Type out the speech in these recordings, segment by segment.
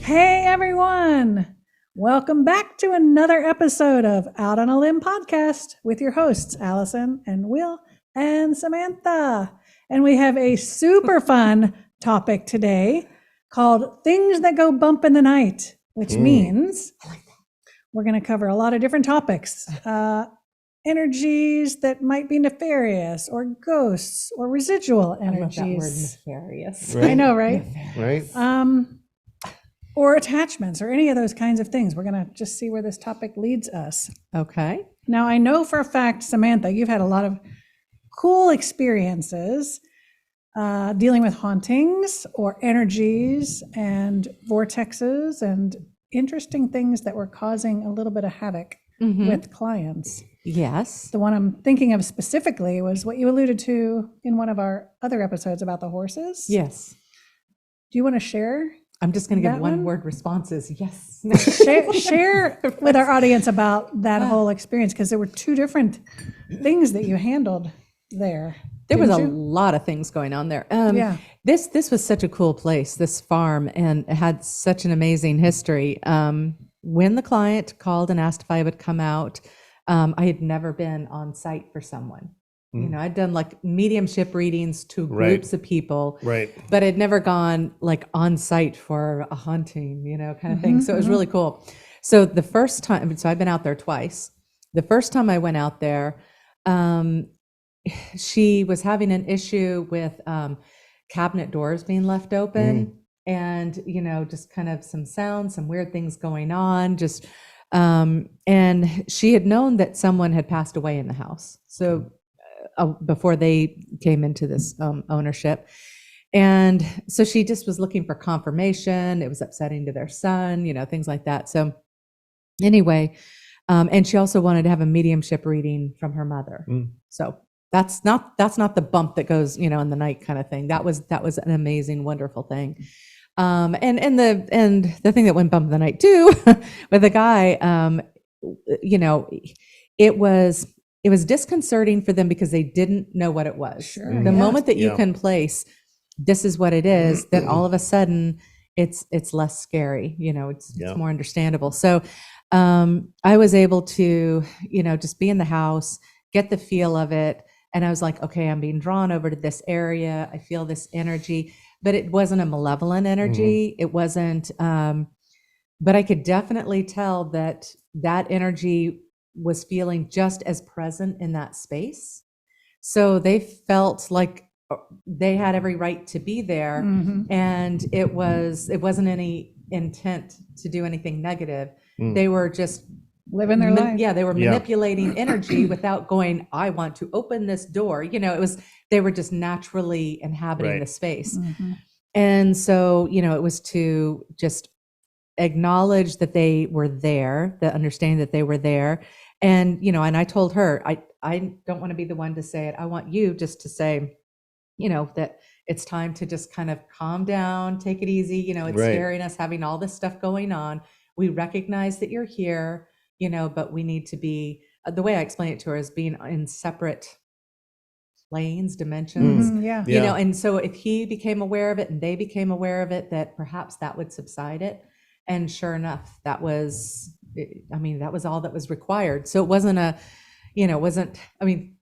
Hey everyone! Welcome back to another episode of Out on a Limb podcast with your hosts, Allison and Will and Samantha. And we have a super fun topic today called Things That Go Bump in the Night, which means we're going to cover a lot of different topics. Energies that might be nefarious, or ghosts, or residual energies. I love that word, nefarious. Right? I know, right? Right. Or attachments, or any of those kinds of things. We're going to just see where this topic leads us. Okay. Now, I know for a fact, Samantha, you've had a lot of cool experiences dealing with hauntings or energies and vortexes and interesting things that were causing a little bit of havoc with clients. Yes. The one I'm thinking of specifically was what you alluded to in one of our other episodes about the horses. Yes. Do you want to share? I'm just going to give That one one? word responses. Yes. Share with our audience about that whole experience, because there were two different things that you handled there. There was a didn't you? lot of things going on there. Yeah. This was such a cool place, this farm, and it had such an amazing history. When the client called and asked if I would come out, I had never been on site for someone. You know, I'd done like mediumship readings to groups of people, but I'd never gone like on site for a haunting, you know, kind of thing. So it was really cool. So the first time, so I've been out there twice. The first time I went out there, she was having an issue with cabinet doors being left open and, you know, just kind of some sounds, some weird things going on, just, and she had known that someone had passed away in the house. So before they came into this ownership. And so she just was looking for confirmation. It was upsetting to their son, you know, things like that. So anyway, and she also wanted to have a mediumship reading from her mother. So that's not the bump that goes, you know, in the night kind of thing. That was an amazing, wonderful thing. And the thing that went bump in the night too with the guy, you know, it was disconcerting for them because they didn't know what it was. Sure, the moment that you can place, this is what it is, then all of a sudden it's less scary, you know, it's more understandable. So I was able to, you know, just be in the house, get the feel of it. And I was like, okay, I'm being drawn over to this area. I feel this energy, but it wasn't a malevolent energy. It wasn't, but I could definitely tell that energy was feeling just as present in that space. So they felt like they had every right to be there. And it wasn't any intent to do anything negative. They were just living their life. Yeah, they were manipulating energy without going, I want to open this door. You know, they were just naturally inhabiting the space. And so, you know, it was to just acknowledge that they were there, the understanding that they were there. And, you know, and I told her, I don't want to be the one to say it. I want you just to say, you know, that it's time to just kind of calm down, take it easy. You know, it's scaring us having all this stuff going on. We recognize that you're here, you know, but we need to be, the way I explain it to her is being in separate planes, dimensions, you know, and so if he became aware of it and they became aware of it, that perhaps that would subside it. And sure enough, that was all that was required. So it wasn't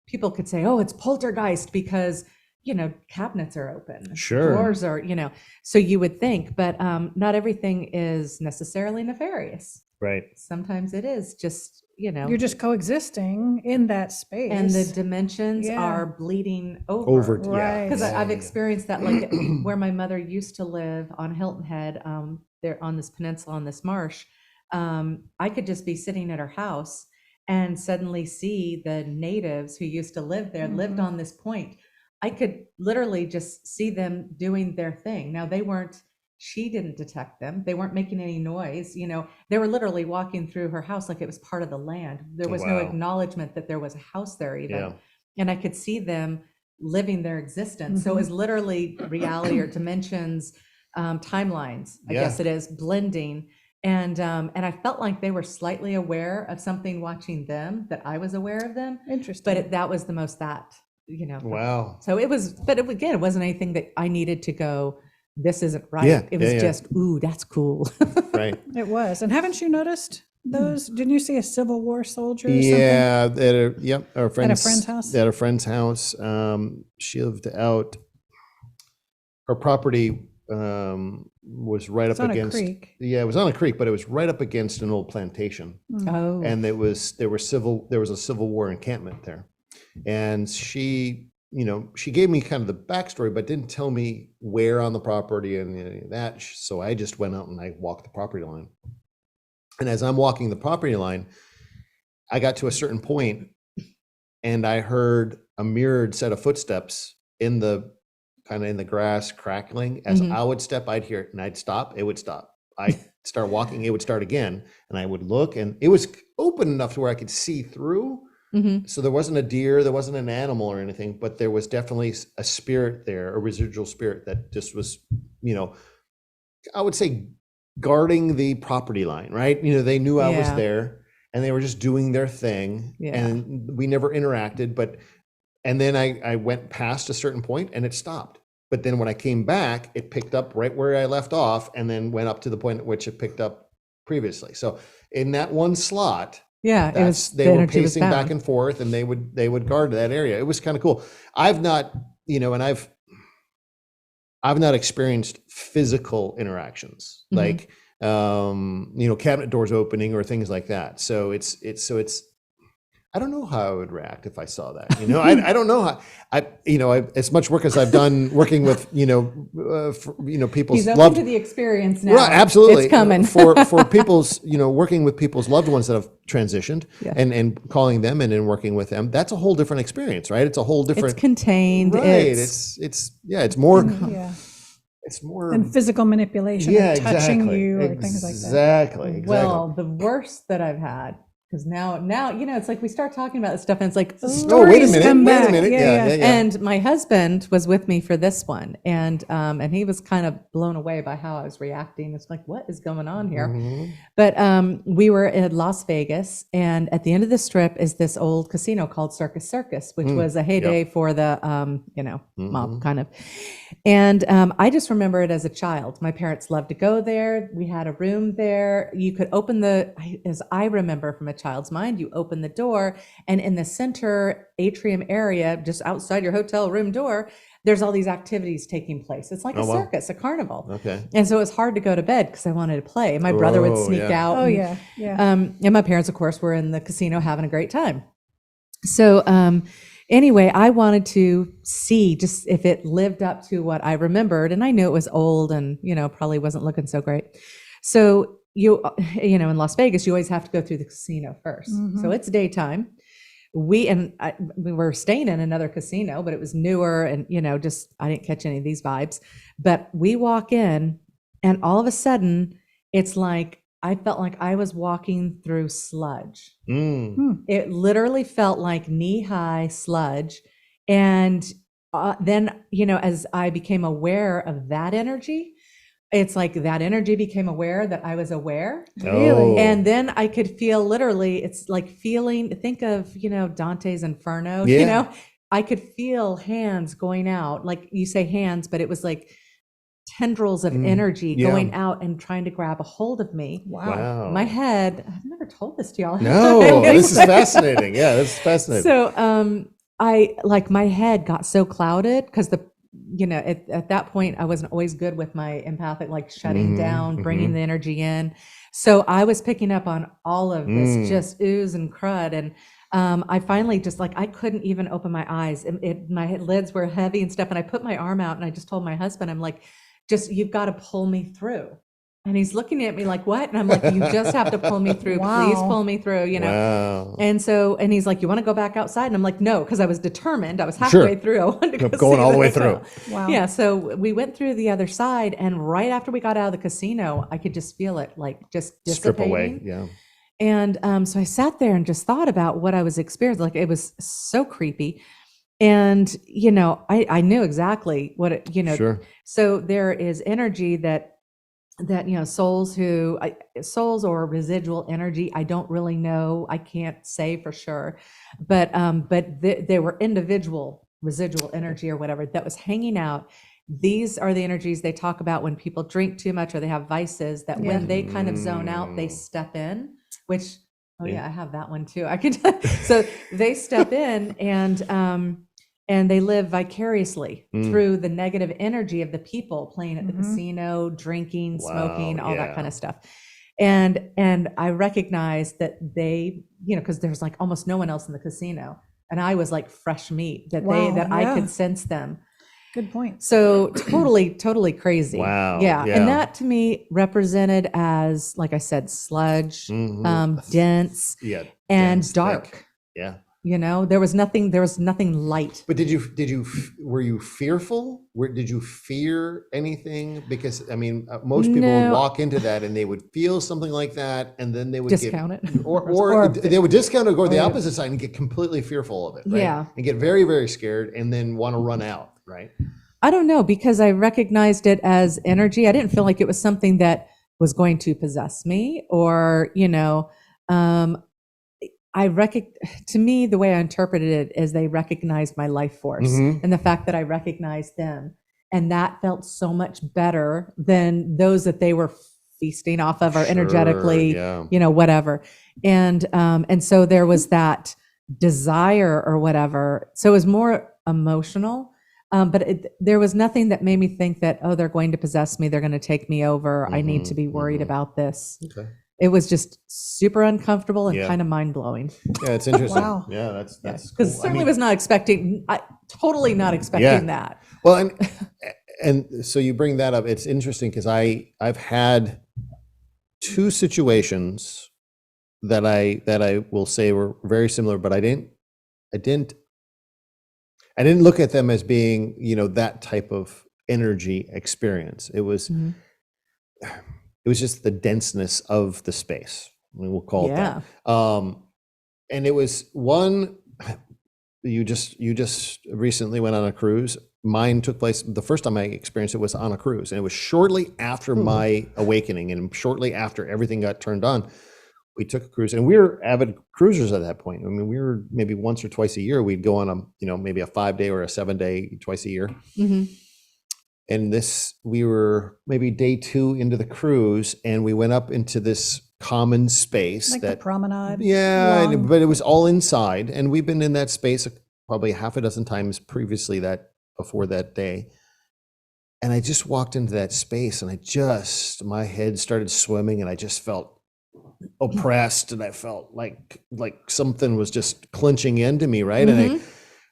people could say, oh, it's poltergeist because, you know, cabinets are open, doors are, you know, so you would think, but not everything is necessarily nefarious. Right. Sometimes it is just, you know. You're just coexisting in that space. And the dimensions are bleeding over. Right. Because I've experienced that, like where my mother used to live on Hilton Head, there on this peninsula, on this marsh. I could just be sitting at her house and suddenly see the natives who used to live there, lived on this point. I could literally just see them doing their thing. Now she didn't detect them. They weren't making any noise. You know, they were literally walking through her house like it was part of the land. There was no acknowledgement that there was a house there even. And I could see them living their existence. So it was literally reality or dimensions, timelines, I guess it is, blending. And I felt like they were slightly aware of something watching them, that I was aware of them. Interesting. But that was the most that, you know. Wow. So it was, but again, it wasn't anything that I needed to go this isn't right. Yeah, It was yeah. just, ooh, that's cool. Right. It was. And haven't you noticed those? Didn't you see a Civil War soldier or something? Yeah, our friend's, friend's house? At a friend's house. She lived out. Her property was right It's up on a against. creek. Yeah, it was on a creek, but it was right up against an old plantation, Oh, and there was a Civil War encampment there, and she gave me kind of the backstory, but didn't tell me where on the property and any of that. So I just went out and I walked the property line. And as I'm walking the property line, I got to a certain point and I heard a mirrored set of footsteps in the grass crackling. As I would step, I'd hear it and I'd stop, it would stop. I'd start walking, it would start again. And I would look and it was open enough to where I could see through. So there wasn't a deer, there wasn't an animal or anything, but there was definitely a spirit there, a residual spirit that just was, I would say guarding the property line, right? They knew I was there and they were just doing their thing and we never interacted, and then I went past a certain point and it stopped. But then when I came back, it picked up right where I left off and then went up to the point at which it picked up previously. So in that one slot, they were pacing back and forth and they would guard that area. It was kind of cool. I've not experienced physical interactions like cabinet doors opening or things like that. So it's I don't know how I would react if I saw that. I don't know how. As much work as I've done working with people's he's open loved to the experience now. Right, absolutely. It's coming for people's working with people's loved ones that have transitioned and calling them and then working with them. That's a whole different experience, right? It's a whole different. It's contained. Right. It's more. It's more than physical manipulation, touching you or things like that. Exactly. Well, the worst that I've had. Because now, it's like we start talking about this stuff and it's like, wait a minute. Yeah. And my husband was with me for this one. And he was kind of blown away by how I was reacting. It's like, what is going on here? Mm-hmm. But we were in Las Vegas and at the end of the strip is this old casino called Circus, which was a heyday for the, mob kind of. And I just remember it as a child. My parents loved to go there. We had a room there. You could open as I remember from a child's mind, you open the door and in the center atrium area, just outside your hotel room door, there's all these activities taking place. It's like a circus, a carnival. Okay. And so it was hard to go to bed because I wanted to play. My brother would sneak out. Oh, and, yeah. And my parents, of course, were in the casino having a great time. So anyway, I wanted to see just if it lived up to what I remembered. And I knew it was old and, probably wasn't looking so great. So in Las Vegas, you always have to go through the casino first. Mm-hmm. So it's daytime. We were staying in another casino, but it was newer and, I didn't catch any of these vibes. But we walk in and all of a sudden it's like, I felt like I was walking through sludge. It literally felt like knee-high sludge. And then, as I became aware of that energy, it's like that energy became aware that I was aware. Really? And then I could feel literally, it's like think of, Dante's Inferno, I could feel hands going out. Like you say hands, but it was like tendrils of energy going out and trying to grab a hold of me. Wow. My head, I've never told this to y'all. No, this is fascinating. Yeah, this is fascinating. So my head got so clouded because at that point I wasn't always good with my empathic, like shutting down, bringing the energy in. So I was picking up on all of this just ooze and crud. And I finally just I couldn't even open my eyes. My lids were heavy and stuff. And I put my arm out and I just told my husband, I'm like, you've got to pull me through. And he's looking at me like, what? And I'm like, you just have to pull me through. Wow. Please pull me through, Wow. And he's like, you want to go back outside? And I'm like, no, because I was determined. I was halfway through. I wanted to go going all the way through. Wow. Yeah. So we went through the other side. And right after we got out of the casino, I could just feel it just dissipating. Strip away. Yeah. And so I sat there and just thought about what I was experiencing. Like it was so creepy. And, I knew exactly what it, Sure. So there is energy that souls or residual energy, I don't really know. I can't say for sure, but they were individual residual energy or whatever that was hanging out these are the energies they talk about when people drink too much or they have vices, that when they kind of zone out, they step in, which, I have that one too. I could, so they step in and they live vicariously through the negative energy of the people playing at the casino, drinking, smoking, all that kind of stuff. And I recognized that they, because there's like almost no one else in the casino. And I was like fresh meat that I could sense them. Good point. So totally crazy. Wow. Yeah. And that to me represented as, like I said, sludge, dense, and dense, dark. thick. Yeah. There was nothing light. But were you fearful? Did you fear anything? Because I mean, most people would walk into that and they would feel something like that, and then they would discount it, or they would discount it, or go the opposite side and get completely fearful of it, right? Yeah, and get very, very scared, and then want to run out, right? I don't know, because I recognized it as energy. I didn't feel like it was something that was going to possess me, or to me, the way I interpreted it is they recognized my life force and the fact that I recognized them. And that felt so much better than those that they were feasting off of or energetically, whatever. And so there was that desire or whatever. So it was more emotional. But there was nothing that made me think that, they're going to possess me. They're going to take me over. I need to be worried about this. Okay. It was just super uncomfortable and kind of mind blowing. Yeah, it's interesting. Wow. Yeah, that's because cool. certainly was not expecting. Totally not expecting that. Well, and so you bring that up. It's interesting because I've had two situations that I will say were very similar, but I didn't look at them as being that type of energy experience. It was. It was just the denseness of the space. We'll call it that. And it was one, you just recently went on a cruise. Mine took place, the first time I experienced it was on a cruise. And it was shortly after my awakening and shortly after everything got turned on. We took a cruise, and we were avid cruisers at that point. I mean, we were maybe once or twice a year, we'd go on maybe a 5-day or a 7-day twice a year. And we were maybe day 2 into the cruise, and we went up into this common space, like the promenade. Yeah, but it was all inside, and we've been in that space probably half a dozen times previously before that day. And I just walked into that space, and my head started swimming, and I just felt oppressed, and I felt like something was just clenching into me, right? And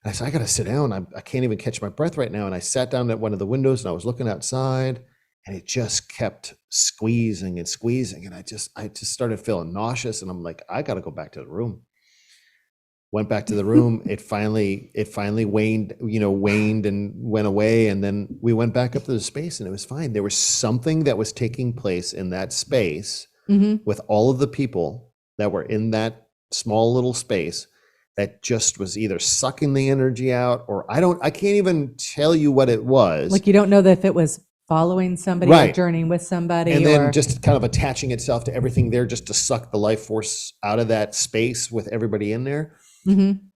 I said, I got to sit down. I can't even catch my breath right now. And I sat down at one of the windows, and I was looking outside, and it just kept squeezing and squeezing. And I just started feeling nauseous, and I'm like, I got to go back to the room. Went back to the room. It finally waned and went away. And then we went back up to the space, and it was fine. There was something that was taking place in that space with all of the people that were in that small little space that just was either sucking the energy out, or I can't even tell you what it was. Like, you don't know that if it was following somebody or journeying with somebody, and then just kind of attaching itself to everything there just to suck the life force out of that space with everybody in there.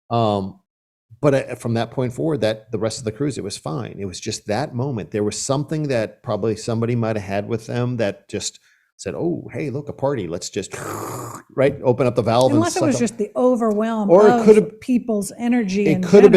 But from that point forward, that the rest of the cruise, it was fine. It was just that moment. There was something that probably somebody might have had with them that just said, "Oh, hey, look, a party. Let's just open up the valve." Unless it was just the overwhelm of people's energy. It could have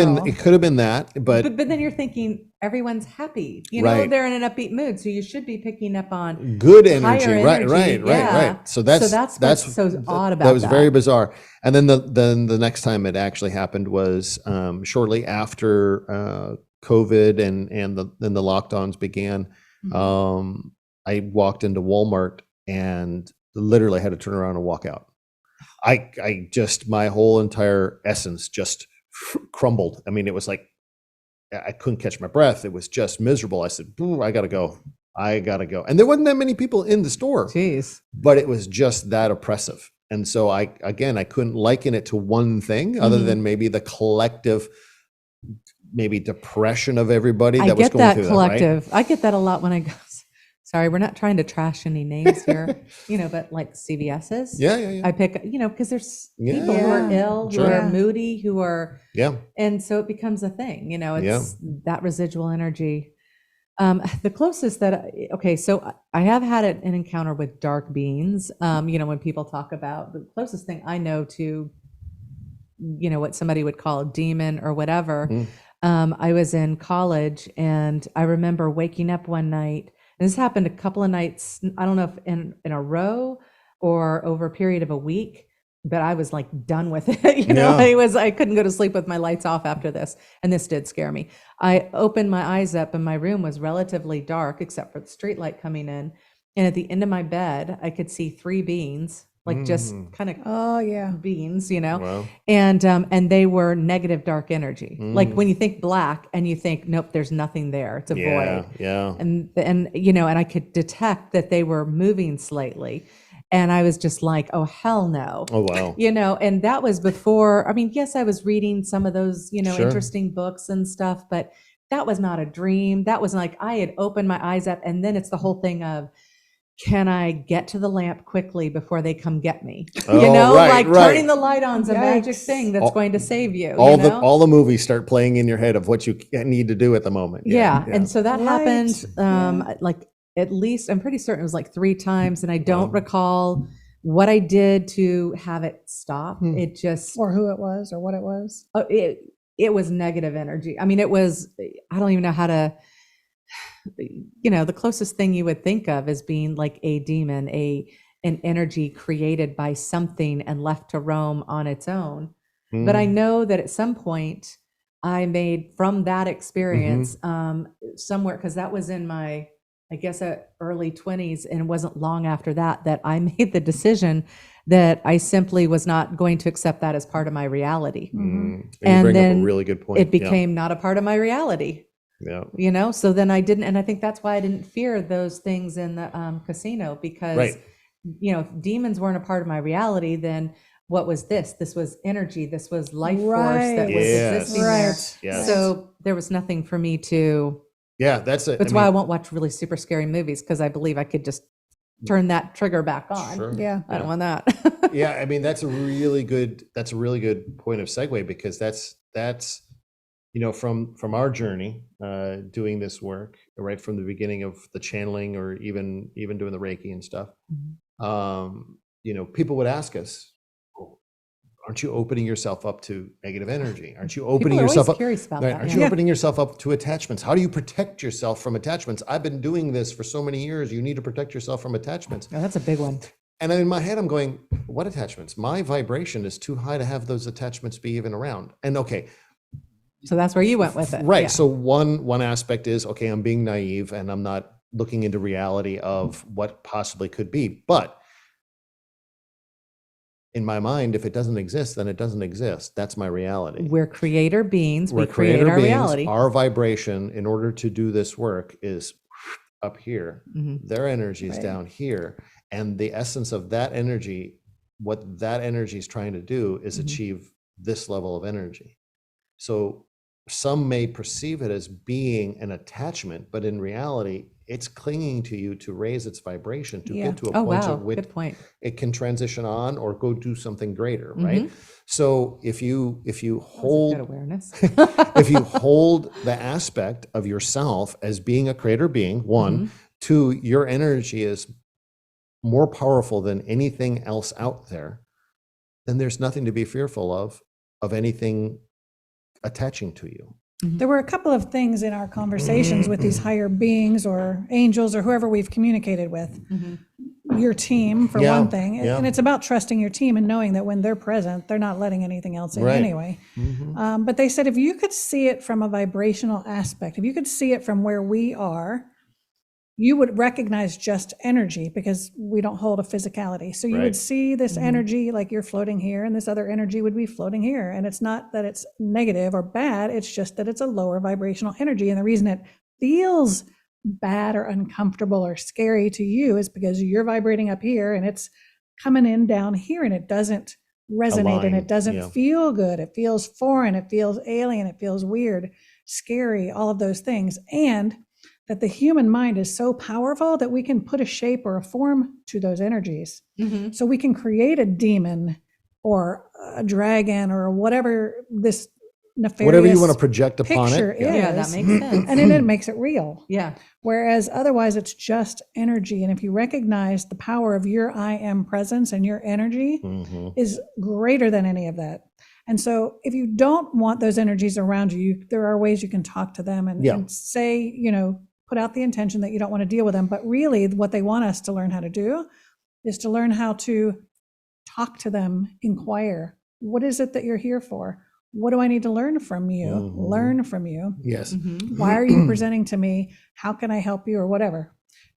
been that, but then you're thinking everyone's happy. They're in an upbeat mood, so you should be picking up on good energy. Right. So that's what's so odd about that. That was very bizarre. And then the next time it actually happened was shortly after COVID and the lockdowns began. I walked into Walmart and literally had to turn around and walk out. I just, my whole entire essence just crumbled. I mean, it was like, I couldn't catch my breath. It was just miserable. I said, I gotta go. And there wasn't that many people in the store. Jeez. But it was just that oppressive. And so I couldn't liken it to one thing other than maybe the collective, maybe depression of everybody that was going through that. I get that collective. I get that a lot when I go. Sorry, we're not trying to trash any names here, but like CVS's. Yeah. I pick, because there's people who are ill, who are moody, who are, and so it becomes a thing, it's that residual energy. The closest so I have had an encounter with dark beings. When people talk about the closest thing I know to, what somebody would call a demon or whatever. I was in college and I remember waking up one night, and this happened a couple of nights. I don't know if in a row or over a period of a week, but I was like done with it. I couldn't go to sleep with my lights off after this. And this did scare me. I opened my eyes up and my room was relatively dark except for the street light coming in. And at the end of my bed, I could see 3 beings, like just kind of beings, Wow. and they were negative dark energy. Like when you think black and you think, nope, there's nothing there. It's a void. Yeah. And I could detect that they were moving slightly. And I was just like, oh, hell no. Oh, wow. And that was before, yes, I was reading some of those, Sure. interesting books and stuff, but that was not a dream. That was like, I had opened my eyes up, and then it's the whole thing of, can I get to the lamp quickly before they come get me? Right. Turning the light on is a magic thing that's going to save you. All the movies start playing in your head of what you need to do at the moment. Yeah. And so that happened, like, at least I'm pretty certain it was like 3 times, and I don't recall what I did to have it stop. It just, or who it was or what it was. It was negative energy. It was, I don't even know how to, the closest thing you would think of as being like a demon, an energy created by something and left to roam on its own. But I know that at some point I made from that experience somewhere, because that was in my, I guess, early 20s, and it wasn't long after that I made the decision that I simply was not going to accept that as part of my reality. And you bring up a really good point. It became not a part of my reality. Yeah. So then I didn't, and I think that's why I didn't fear those things in the casino, because if demons weren't a part of my reality, then what was this? This was energy. This was life force that was existing there. Yes. So there was nothing for me to. Yeah, that's it. That's why I won't watch really super scary movies, because I believe I could just turn that trigger back on. Sure. Yeah. I don't want that. Yeah, that's a really good point of segue, because that's from our journey doing this work right from the beginning of the channeling, or even doing the Reiki and stuff. People would ask us, aren't you opening yourself up to negative energy? Aren't you opening yourself up? Curious about Aren't you opening yourself up to attachments? How do you protect yourself from attachments? I've been doing this for so many years. You need to protect yourself from attachments. Oh, that's a big one. And in my head, I'm going, what attachments? My vibration is too high to have those attachments be even around. And so that's where you went with it. Right. Yeah. So one aspect is, okay, I'm being naive and I'm not looking into reality of what possibly could be. But in my mind, if it doesn't exist, then it doesn't exist. That's my reality. We're creator beings. We create our reality. Our vibration, in order to do this work, is up here. Their energy is down here. And the essence of that energy, what that energy is trying to do is achieve this level of energy. So some may perceive it as being an attachment, but in reality, it's clinging to you to raise its vibration to get to a point at which good point. It can transition on or go do something greater, right? So if you hold good awareness. if you hold the aspect of yourself as being a creator being, 1, 2, your energy is more powerful than anything else out there, then there's nothing to be fearful of anything attaching to you. There were a couple of things in our conversations with these higher beings or angels or whoever we've communicated with. Your team, for one thing. And it's about trusting your team and knowing that when they're present, they're not letting anything else in anyway. But they said, if you could see it from a vibrational aspect, if you could see it from where we are, you would recognize just energy, because we don't hold a physicality. So you would see this energy like you're floating here, and this other energy would be floating here. And it's not that it's negative or bad, it's just that it's a lower vibrational energy. And the reason it feels bad or uncomfortable or scary to you is because you're vibrating up here and it's coming in down here, and it doesn't resonate and it doesn't feel good. It feels foreign, it feels alien, it feels weird, scary, all of those things. And that the human mind is so powerful that we can put a shape or a form to those energies. So we can create a demon or a dragon or whatever this nefarious whatever you want to project upon picture it. Yeah, that is, makes sense. and then it makes it real. Yeah. Whereas otherwise it's just energy. And if you recognize the power of your I am presence and your energy Mhm. is greater than any of that. And so if you don't want those energies around you, there are ways you can talk to them and, Yeah. and say, you know, put out the intention that you don't want to deal with them. But really what they want us to learn how to do is to learn how to talk to them, inquire. What is it that you're here for? What do I need to learn from you? Mhm. Learn from you. Yes. Mhm. Why are you presenting to me? How can I help you or whatever?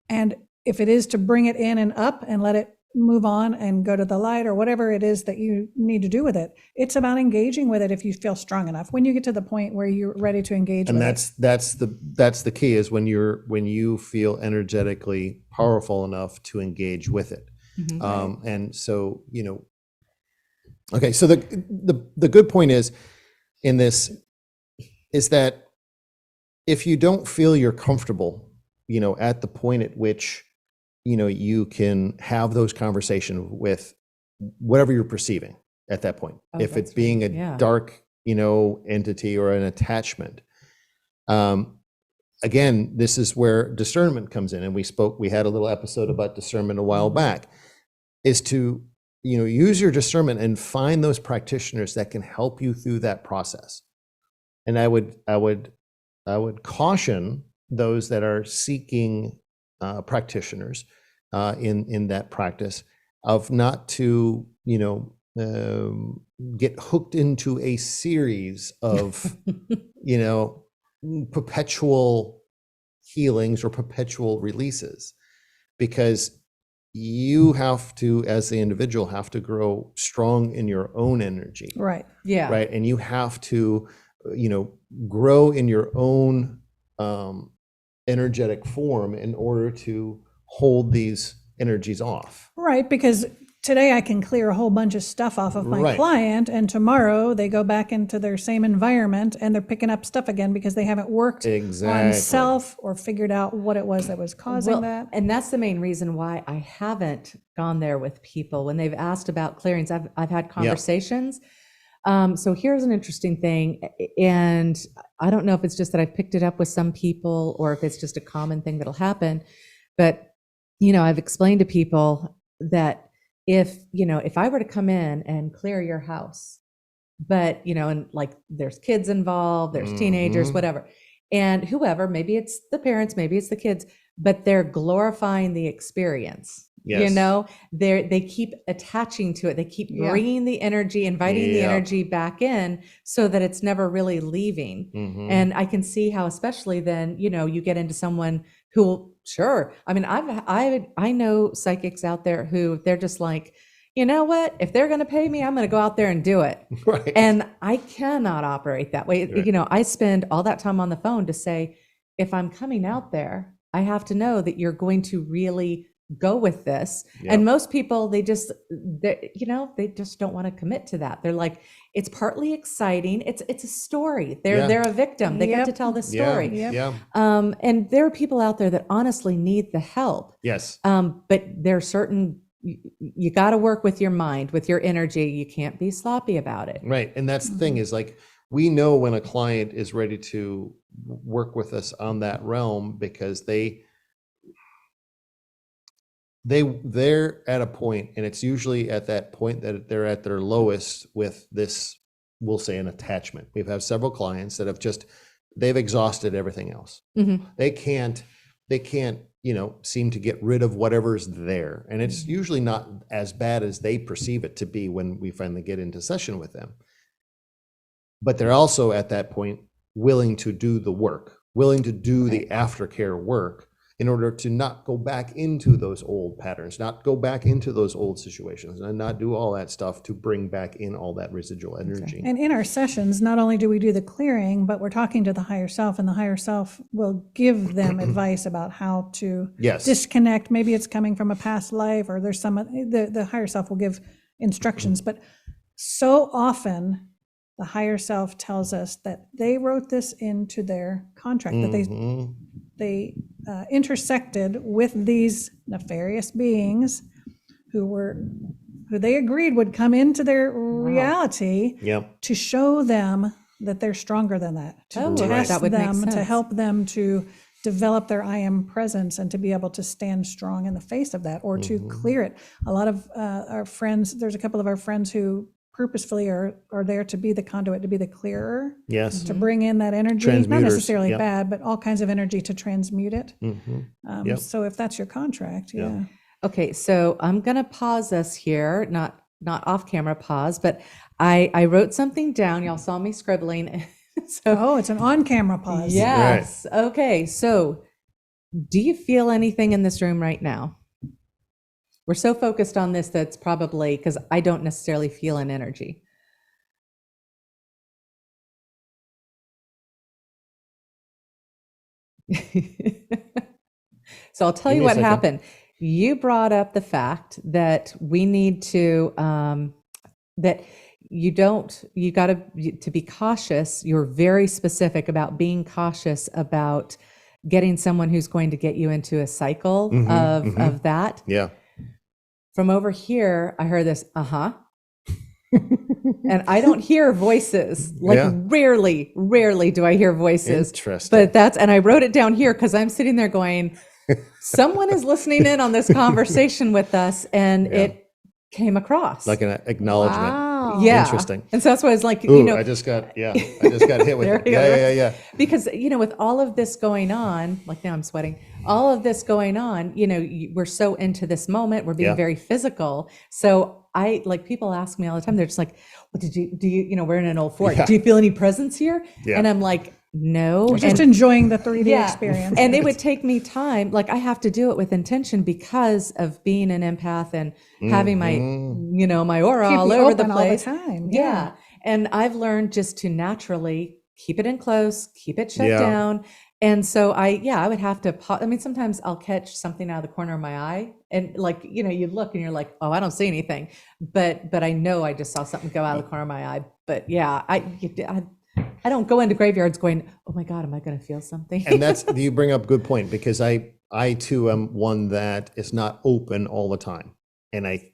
And if it is to bring it in and up and let it move on and go to the light or whatever it is that you need to do with it, it's about engaging with it if you feel strong enough. When you get to the point where you're ready to engage And with that's the key is when you feel energetically powerful enough to engage with it. Mhm. And so, you know, okay, so the good point is in this is that if you don't feel you're comfortable, you know, at the point at which, you know, you can have those conversations with whatever you're perceiving at that point. Oh, If that's it's being right. a Yeah. dark, you know, entity or an attachment. Again, this is where discernment comes in. And we had a little episode about discernment a while back, is to, you know, use your discernment and find those practitioners that can help you through that process. And I would caution those that are seeking practitioners in that practice of not to, you know, get hooked into a series of, you know, perpetual healings or perpetual releases, because you have to, as the individual, have to grow strong in your own energy. Right. Yeah. Right. And you have to, you know, grow in your own energetic form in order to hold these energies off. Right. Because today I can clear a whole bunch of stuff off of my Right. client, and tomorrow they go back into their same environment and they're picking up stuff again because they haven't worked Exactly. on self or figured out what it was that was causing Well, that. and that's the main reason why I haven't gone there with people when they've asked about clearings. I've had conversations. So here's an interesting thing, and I don't know if it's just that I've picked it up with some people or if it's just a common thing that'll happen. But, you know, I've explained to people that if I were to come in and clear your house, but, you know, and like there's kids involved, there's teenagers, Mhm. whatever, and whoever, maybe it's the parents, maybe it's the kids, but they're glorifying the experience. You Yes. know, they keep attaching to it. They keep Yeah. bringing the energy, inviting the Yep. energy back in so that it's never really leaving. Mhm. And I can see how, especially then, you know, you get into someone who, sure. I mean, I know psychics out there who they're just like, you know what? If they're going to pay me, I'm going to go out there and do it. Right. And I cannot operate that way. Right. You know, I spend all that time on the phone to say, if I'm coming out there, I have to know that you're going to really go with this. Yep. And most people, they just don't want to commit to that. They're like, it's partly exciting. It's a story. They're a victim. They get to Yep. tell the Yeah. story. Yep. Yeah. And there are people out there that honestly need the help. Yes. But there are certain, you got to work with your mind, with your energy. You can't be sloppy about it. Right. And that's the thing is, like, we know when a client is ready to work with us on that realm, because they're at a point, and it's usually at that point that they're at their lowest with this, we'll say, an attachment. We've had several clients that have they've exhausted everything else. Mhm. They can't, you know, seem to get rid of whatever's there. And it's usually not as bad as they perceive it to be when we finally get into session with them. But they're also at that point willing to do the work, willing to do the aftercare work in order to not go back into those old patterns, not go back into those old situations, and not do all that stuff to bring back in all that residual energy. And in our sessions, not only do we do the clearing, but we're talking to the higher self, and the higher self will give them advice about how to Yes. disconnect. Maybe it's coming from a past life, or there's the higher self will give instructions. But so often the higher self tells us that they wrote this into their contract, that Mhm. they intersected with these nefarious beings who they agreed would come into their reality Yep. to show them that they're stronger than that, to Oh, test that would make them, to sense. help them to develop their I am presence and to be able to stand strong in the face of that, or to clear it. A lot of our friends, there's a couple of our friends who purposefully are there to be the conduit, to be the clearer, Yes. to bring in that energy, not Transmuters, necessarily yep. bad, but all kinds of energy to transmute it. Yep. So if that's your contract, yeah. Okay, so I'm gonna pause us here, not off camera pause, but I wrote something down. Y'all saw me scribbling. So Oh, it's an on-camera pause. yes. Okay, so do you feel anything in this room right now? We're so focused on this that's probably because I don't necessarily feel an energy. So I'll tell Give you me a what second. happened. You brought up the fact that we need to, that you got to be cautious. You're very specific about being cautious about getting someone who's going to get you into a cycle of that. Yeah. From over here, I heard this, and I don't hear voices. Like Yeah. rarely do I hear voices. Interesting. But and I wrote it down here because I'm sitting there going, someone is listening in on this conversation with us, and it came across. Like an acknowledgement. Wow. Yeah. Interesting. And so that's why I was like, Ooh, I just got hit with There it. you Yeah. go. Because, with all of this going on, like now I'm sweating, all of this going on, we're so into this moment, we're being Yeah. very physical. So people ask me all the time, they're just like, what do you, we're in an old fort. Yeah. Do you feel any presence here? Yeah. And I'm like, no. We're just enjoying the 3D experience. And it would take me time. Like I have to do it with intention because of being an empath and having my, my aura Keep all you over the open all place. time. Yeah. And I've learned just to naturally keep it in close, keep it shut Yeah. down. And so I would have to, sometimes I'll catch something out of the corner of my eye and you look and you're like, oh, I don't see anything, but I know I just saw something go out of the corner of my eye. But yeah, I don't go into graveyards going, oh my God, am I going to feel something? And you bring up a good point, because I too am one that is not open all the time. And I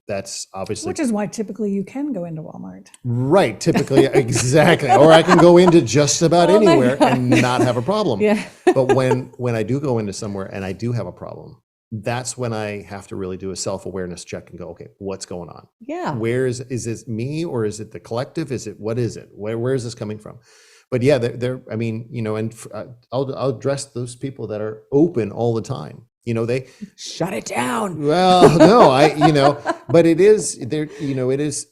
that's obviously, Which is why typically you can go into Walmart. right. Typically, exactly. Or I can go into just about Oh my anywhere God. and not have a problem. Yeah. But when I do go into somewhere and I do have a problem, that's when I have to really do a self-awareness check and go, okay, what's going on? Yeah. Where is it me, or is it the collective? What is it? Where is this coming from? But yeah, I'll address those people that are open all the time. They Shut it down. well, no, but it is there. It is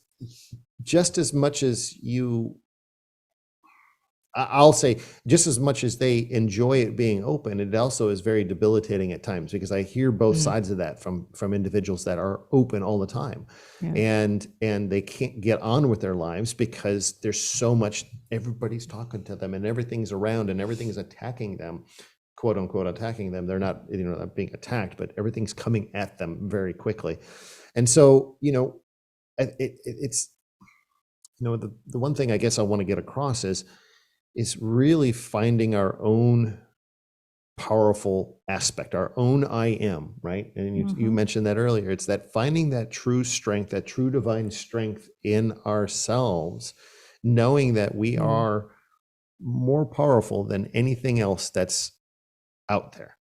just as much as I'll say, just as much as they enjoy it being open, it also is very debilitating at times, because I hear both sides of that from individuals that are open all the time. Yeah. And they can't get on with their lives because there's so much, everybody's talking to them and everything's around and everything's attacking them, quote unquote attacking them. They're not, not being attacked, but everything's coming at them very quickly. And so, it's, the one thing I guess I want to get across is really finding our own powerful aspect, our own I am, right? And you mentioned that earlier. It's that finding that true strength, that true divine strength in ourselves, knowing that we are more powerful than anything else that's out there.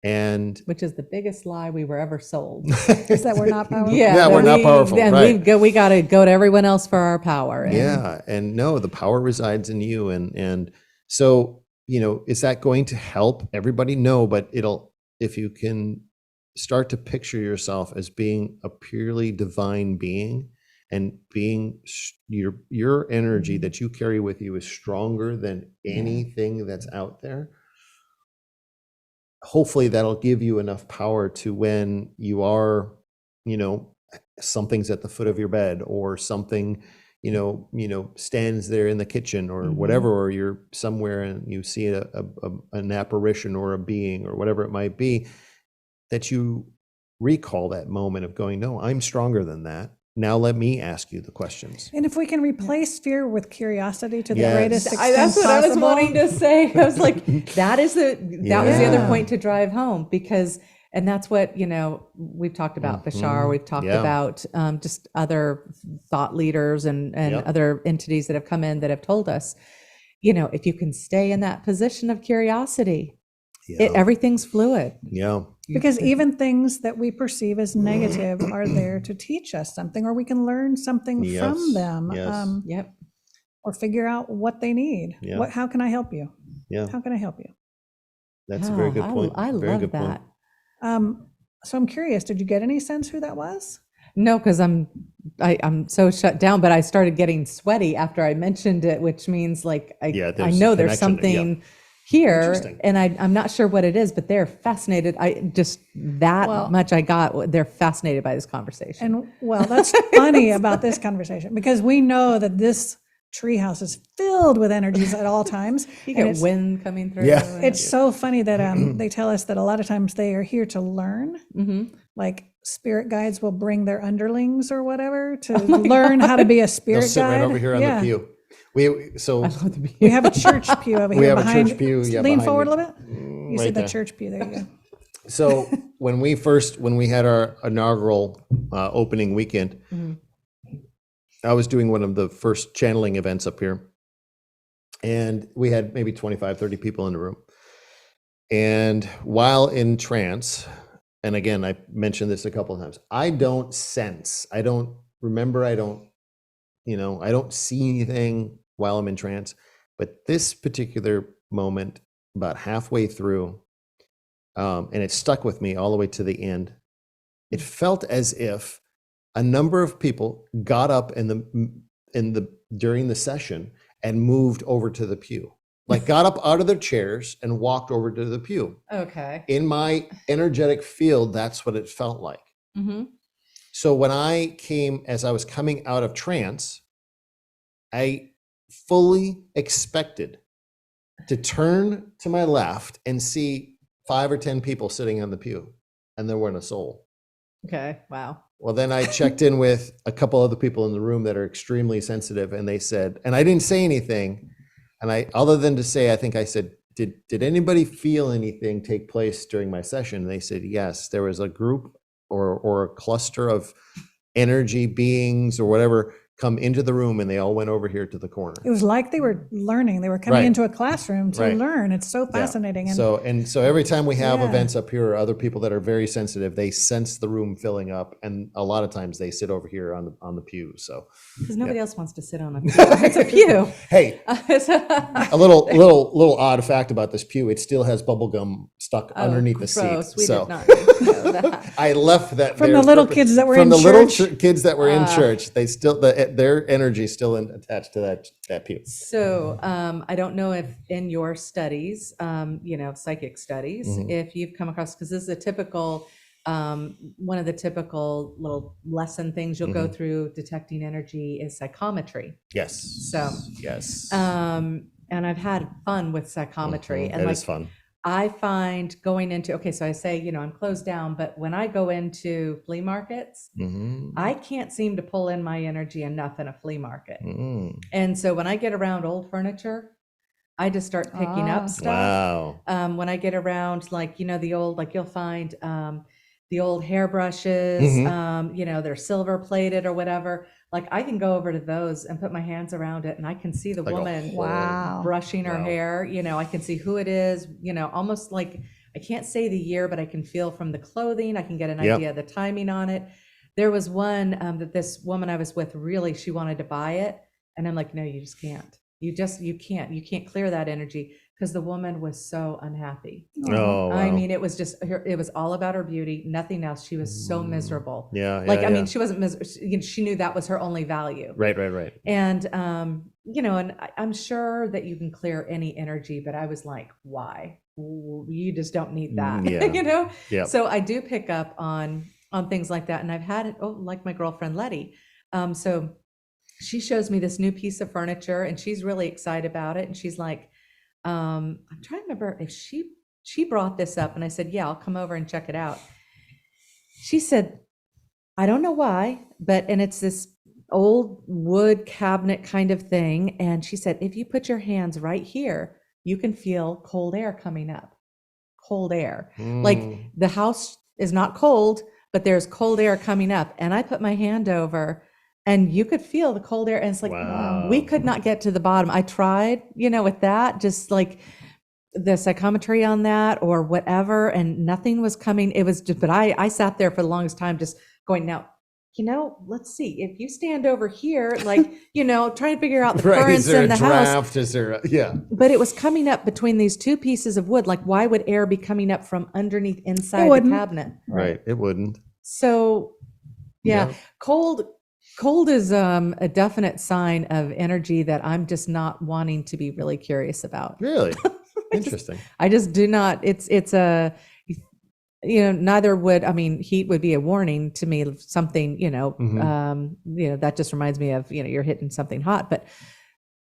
And Which is the biggest lie we were ever sold. Is that we're not powerful? Yeah, we're not powerful, And right. we got to go to everyone else for our power. and no, the power resides in you. And so, is that going to help everybody? No, but if you can start to picture yourself as being a purely divine being, and being your energy that you carry with you is stronger than anything that's out there. Hopefully that'll give you enough power to, when you are, something's at the foot of your bed, or something, stands there in the kitchen or whatever, or you're somewhere and you see an apparition or a being or whatever it might be, that you recall that moment of going, no, I'm stronger than that. Now let me ask you the questions. And if we can replace fear with curiosity to the Yes. greatest extent That's what I was possible. wanting to say. I was like, that was the other Yeah. point to drive home, because And that's what, we've talked about Bashar, we've talked about just other thought leaders and other entities that have come in that have told us, if you can stay in that position of curiosity, everything's fluid. Yeah. Because even things that we perceive as negative are there to teach us something, or we can learn something from them. Yes. Or figure out what they need. Yeah. How can I help you? Yeah. How can I help you? That's a very good point. I very love good that. Point. So I'm curious, did you get any sense who that was? No, because I'm so shut down, but I started getting sweaty after I mentioned it, which means like I know there's something here, and I'm not sure what it is, but they're fascinated. Much I got. They're fascinated by this conversation. And that's funny about this conversation, because we know that this treehouse is filled with energies at all times. You get wind coming through. Yeah. It's so funny that they tell us that a lot of times they are here to learn. Like spirit guides will bring their underlings or whatever to learn how to be a spirit They'll sit guide. right over here on the pew. We have a church pew over here. We have behind, a church pew. Yeah, lean forward me. a little bit. You see the church pew. There you go. So when we had our inaugural opening weekend, I was doing one of the first channeling events up here, and we had maybe 25, 30 people in the room. And while in trance, and again, I mentioned this a couple of times, I don't remember, I don't see anything while I'm in trance. But this particular moment, about halfway through, and it stuck with me all the way to the end, it felt as if a number of people got up during the session and moved over to the pew, like got up out of their chairs and walked over to the pew. Okay. In my energetic field, that's what it felt like. So when as I was coming out of trance, I fully expected to turn to my left and see 5 or 10 people sitting on the pew, and there weren't a soul. Okay. Wow. Well, then I checked in with a couple other people in the room that are extremely sensitive, and they said, and I didn't say anything, and other than to say, I think I said, did anybody feel anything take place during my session? And they said, yes, there was a group or a cluster of energy beings or whatever come into the room, and they all went over here to the corner. It was like they were learning. They were coming into a classroom to learn. It's so fascinating. Yeah. So every time we have events up here, or other people that are very sensitive, they sense the room filling up, and a lot of times they sit over here on the pew. So because nobody else wants to sit on a pew. It's a pew. Hey, a little odd fact about this pew: it still has bubble gum stuck underneath the seat. We did not know that. I left that from the little kids that were in church. From the little kids that were in church. They still their energy is still attached to that pew. So I don't know if in your studies, psychic studies, if you've come across, because this is a typical, one of the typical little lesson things you'll go through detecting energy is psychometry. Yes. So yes. And I've had fun with psychometry, and that is fun. I find going into, so I say, I'm closed down, but when I go into flea markets, I can't seem to pull in my energy enough in a flea market. And so when I get around old furniture, I just start picking up stuff. Wow. When I get around, the old, you'll find the old hairbrushes, they're silver plated or whatever. I can go over to those and put my hands around it, and I can see the woman brushing her hair. I can see who it is, almost like, I can't say the year, but I can feel from the clothing. I can get an idea of the timing on it. There was one that this woman I was with, really, she wanted to buy it. And I'm like, no, you just can't. You can't clear that energy, because the woman was so unhappy. Oh, wow. I mean, it was all about her beauty, nothing else. She was so miserable. Yeah. I mean, she wasn't miserable. She knew that was her only value. Right. And, and I'm sure that you can clear any energy, but I was like, why? You just don't need that, Yeah. So I do pick up on things like that. And I've had it, like my girlfriend, Letty. So she shows me this new piece of furniture, and she's really excited about it. And she's like, I'm trying to remember if she brought this up, and I said, yeah, I'll come over and check it out. She said, I don't know why, and it's this old wood cabinet kind of thing. And she said, if you put your hands right here, you can feel cold air coming up. Cold air. Like the house is not cold, but there's cold air coming up. And I put my hand over and you could feel the cold air. And it's like, Wow. we could not get to the bottom. I tried, with that, just like the psychometry on that or whatever, and nothing was coming. It was just, but I sat there for the longest time just going, now, let's see, if you stand over here, like, trying to figure out the currents in the house. Is there a, yeah. But it was coming up between these two pieces of wood. Like, why would air be coming up from underneath inside the cabinet? Right. It wouldn't. So yeah. Cold is a definite sign of energy that I'm just not wanting to be really curious about. Really? Interesting. I just do not. It's a, neither would, heat would be a warning to me of something, that just reminds me of, you're hitting something hot, but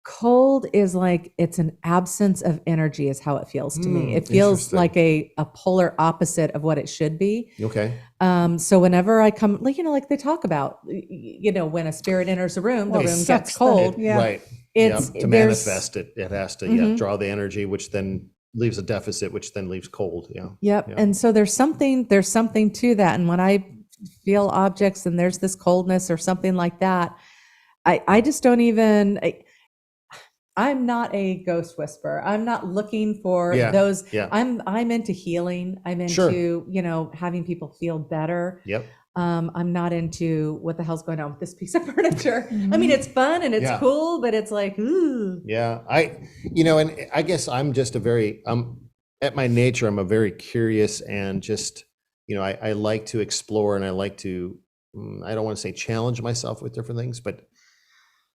cold is like, it's an absence of energy is how it feels to me. It feels like a polar opposite of what it should be. Okay. So whenever I come, like they talk about, when a spirit enters a room, the room gets cold. Right. To manifest it, it has to draw the energy, which then leaves a deficit, which then leaves cold. Yep. And so there's something to that. And when I feel objects and there's this coldness or something like that, I just don't even, I'm not a ghost whisperer. I'm not looking for those. Yeah. I'm into healing. I'm into, having people feel better. Yep. I'm not into what the hell's going on with this piece of furniture. It's fun and it's cool, but it's like, ooh. Yeah. And I guess I'm just at my nature, I'm a very curious and just, I like to explore and I like to, I don't want to say challenge myself with different things, but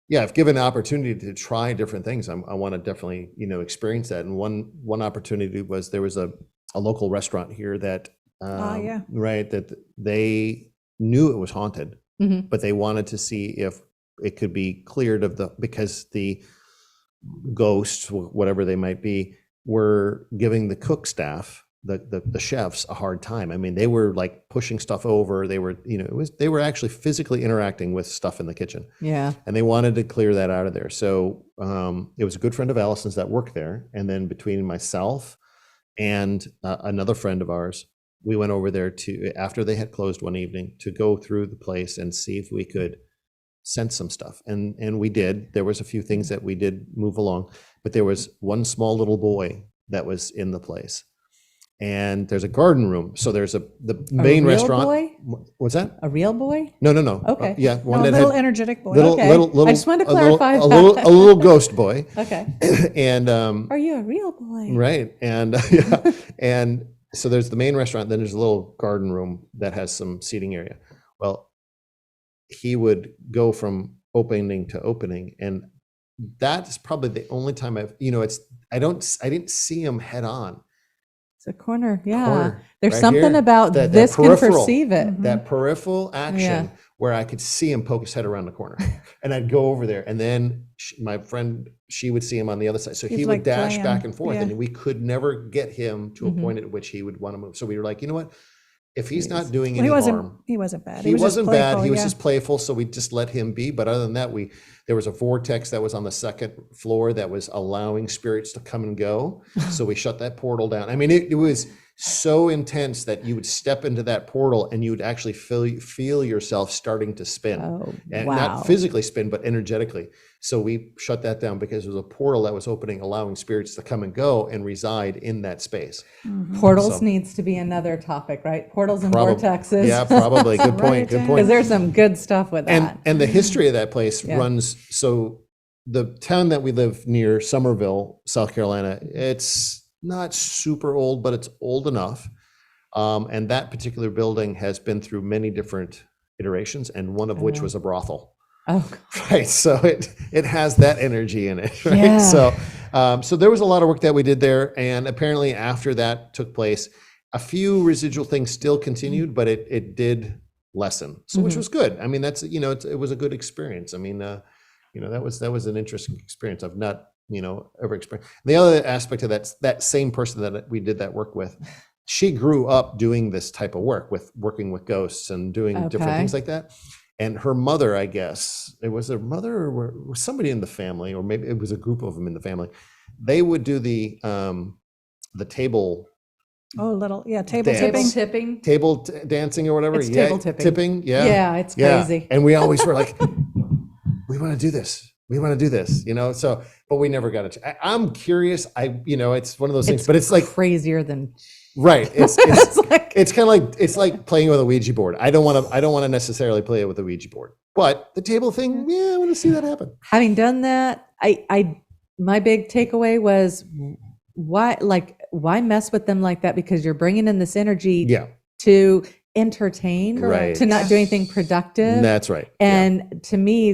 yeah, if given the opportunity to try different things, I want to definitely, experience that. And one opportunity was there was a local restaurant here that, that they knew it was haunted, but they wanted to see if it could be cleared because the ghosts, whatever they might be, were giving the cook staff, the chefs, a hard time. They were like pushing stuff over. They were, they were actually physically interacting with stuff in the kitchen. Yeah. And they wanted to clear that out of there. So it was a good friend of Allison's that worked there. And then between myself and another friend of ours, we went over there after they had closed one evening, to go through the place and see if we could sense some stuff. And we did. There was a few things that we did move along, but there was one small little boy that was in the place. And there's a garden room. So there's the main restaurant. Boy? What's that? A real boy? No. Okay. One that little energetic boy. Little, I just wanted to clarify that. A little ghost boy. Okay. And are you a real boy? Right. And and so there's the main restaurant. Then there's a little garden room that has some seating area. Well, he would go from opening to opening, and that's probably the only time I didn't see him head on. A corner, There's right something here, this can perceive it. That peripheral action where I could see him poke his head around the corner, and I'd go over there, and then my friend, she would see him on the other side, so he would dash back and forth, and we could never get him to a point at which he would want to move. So we were like, you know what? If he's not doing any harm, he wasn't bad. He wasn't bad. He was just playful. So we just let him be. But other than that, there was a vortex that was on the second floor that was allowing spirits to come and go. So we shut that portal down. It was so intense that you would step into that portal and you would actually feel yourself starting to spin. And not physically spin, but energetically. So we shut that down because it was a portal that was opening, allowing spirits to come and go and reside in that space. Portals needs to be another topic, right? Portals and vortexes. Yeah, probably. Good point. Good point. Because there's some good stuff with that. And the history of that place runs, so the town that we live near, Summerville, South Carolina, it's not super old, but it's old enough. And that particular building has been through many different iterations, and one of which was a brothel. Oh, right. So it has that energy in it. Right. Yeah. So there was a lot of work that we did there. And apparently after that took place, a few residual things still continued, but it did lessen. So which was good. That's, it was a good experience. That was an interesting experience. I've not, ever experienced. The other aspect of that same person that we did that work with, she grew up doing this type of work, working with ghosts and doing different things like that. And her mother, I guess, it was her mother or somebody in the family, or maybe it was a group of them in the family. They would do the table table Dance. tipping. Dancing or whatever. It's table tipping. Yeah. It's crazy. And we always were like, we want to do this. We want to do this, so, but we never got it. I'm curious. It's one of those things, but it's like crazier than right. It's like, it's kind of like, it's like playing with a Ouija board. I don't want to necessarily play it with a Ouija board, but the table thing, I want to see that happen. Having done that, my big takeaway was why mess with them like that? Because you're bringing in this energy to entertain, to not do anything productive. That's right. And to me,